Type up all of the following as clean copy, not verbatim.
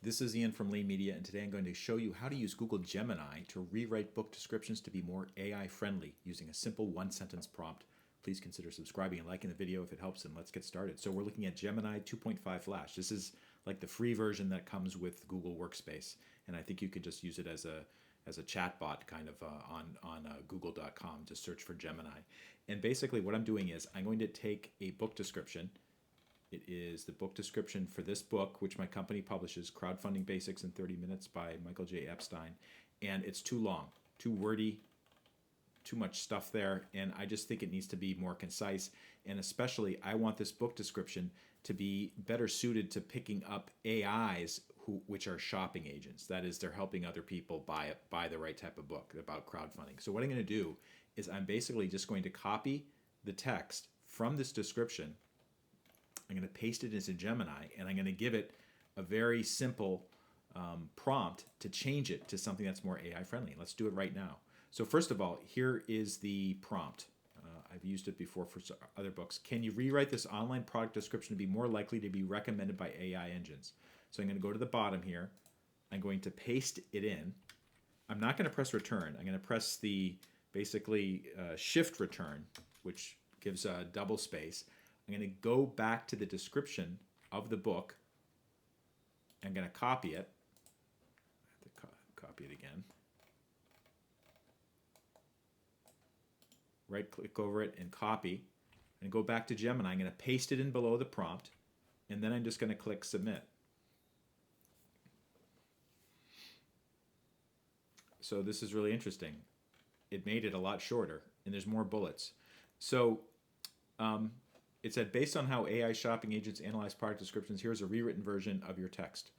This is Ian from Lean Media, and today I'm going to show you how to use Google Gemini to rewrite book descriptions to be more AI friendly using a simple one-sentence prompt. Please consider subscribing and liking the video if it helps, and let's get started. So we're looking at Gemini 2.5 Flash. This is like the free version that comes with Google Workspace, and I think you can just use it as a chatbot kind of on google.com. Just search for Gemini. And basically what I'm doing is I'm going to take a book description. It is the book description for this book, which my company publishes, Crowdfunding Basics in 30 Minutes by Michael J. Epstein. And it's too long, too wordy, too much stuff there, and I just think it needs to be more concise. And especially, I want this book description to be better suited to picking up AIs which are shopping agents. That is, they're helping other people buy the right type of book about crowdfunding. So what I'm going to do is I'm basically just going to copy the text from this description. I'm going to paste it into Gemini, and I'm going to give it a very simple prompt to change it to something that's more AI friendly. Let's do it right now. So first of all, here is the prompt. I've used it before for other books. Can you rewrite this online product description to be more likely to be recommended by AI engines? So I'm going to go to the bottom here. I'm going to paste it in. I'm not going to press return. I'm going to press the basically shift return, which gives a double space. I'm going to go back to the description of the book. I'm going to copy it. I have to copy it again. Right click over it and copy, and go back to Gemini. I'm going to paste it in below the prompt, and then I'm just going to click submit. So this is really interesting. It made it a lot shorter, and there's more bullets. So it said, based on how AI shopping agents analyze product descriptions, here's a rewritten version of your text.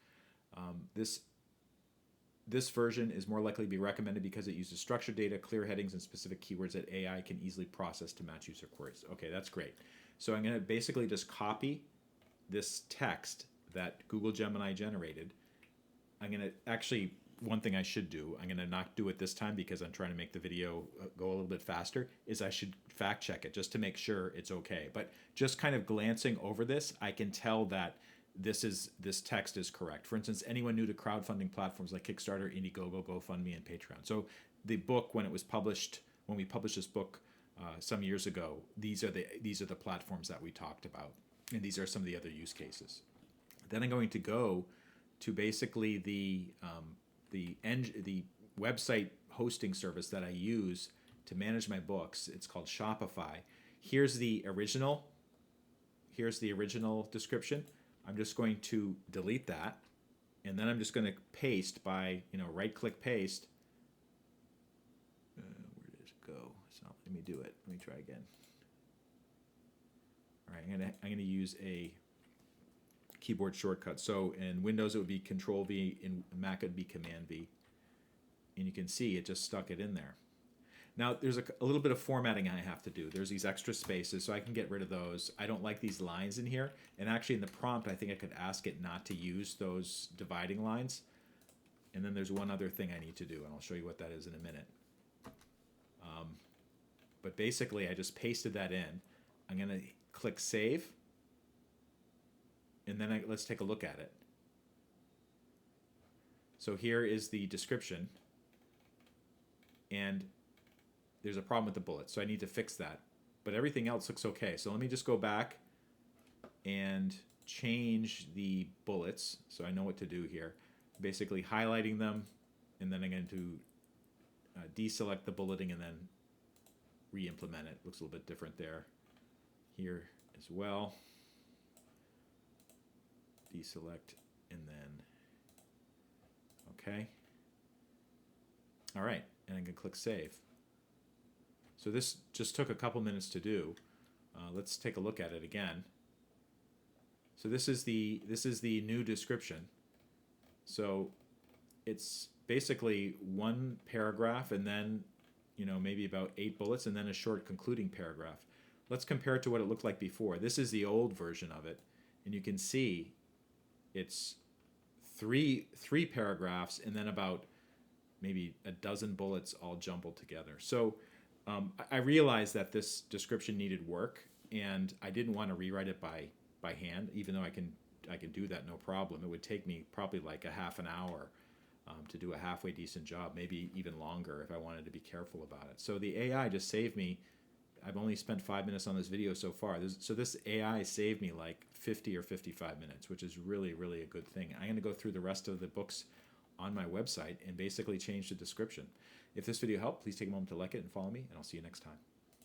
This version is more likely to be recommended because it uses structured data, clear headings, and specific keywords that AI can easily process to match user queries. Okay, that's great. So I'm going to basically just copy this text that Google Gemini generated. I'm going to actually, one thing I should do, I'm going to not do it this time because I'm trying to make the video go a little bit faster, is I should fact check it just to make sure it's okay. But just kind of glancing over this, I can tell that this text is correct. For instance, anyone new to crowdfunding platforms like Kickstarter, Indiegogo, GoFundMe, and Patreon. So the book, when we published this book some years ago, these are the platforms that we talked about, and these are some of the other use cases. Then I'm going to go to basically the website hosting service that I use to manage my books. It's called Shopify. Here's the original description. I'm just going to delete that, and then I'm just going to paste by, right-click paste. Where did it go? It's not letting me do it. Let me try again. All right, I'm gonna use a keyboard shortcut. So in Windows it would be Control V, in Mac it would be Command V, and you can see it just stuck it in there. Now, there's a little bit of formatting I have to do. There's these extra spaces, so I can get rid of those. I don't like these lines in here. And actually, in the prompt, I think I could ask it not to use those dividing lines. And then there's one other thing I need to do, and I'll show you what that is in a minute. But basically, I just pasted that in. I'm going to click Save. And then let's take a look at it. So here is the description. And there's a problem with the bullets, so I need to fix that. But everything else looks okay. So let me just go back and change the bullets so I know what to do here. Basically highlighting them, and then I'm going to deselect the bulleting and then re-implement it. Looks a little bit different there. Here as well. Deselect and then okay. All right, and I can click Save. So this just took a couple minutes to do. Let's take a look at it again. So this is the new description. So it's basically one paragraph and then maybe about 8 bullets and then a short concluding paragraph. Let's compare it to what it looked like before. This is the old version of it, and you can see it's three paragraphs and then about maybe a dozen bullets all jumbled together. So I realized that this description needed work, and I didn't want to rewrite it by hand, even though I can I can do that no problem. It would take me probably like a half an hour to do a halfway decent job, maybe even longer if I wanted to be careful about it. So the AI just saved me. I've only spent 5 minutes on this video so far. So this AI saved me like 50 or 55 minutes, which is really, really a good thing. I'm going to go through the rest of the books on my website and basically change the description. If this video helped, please take a moment to like it and follow me, and I'll see you next time.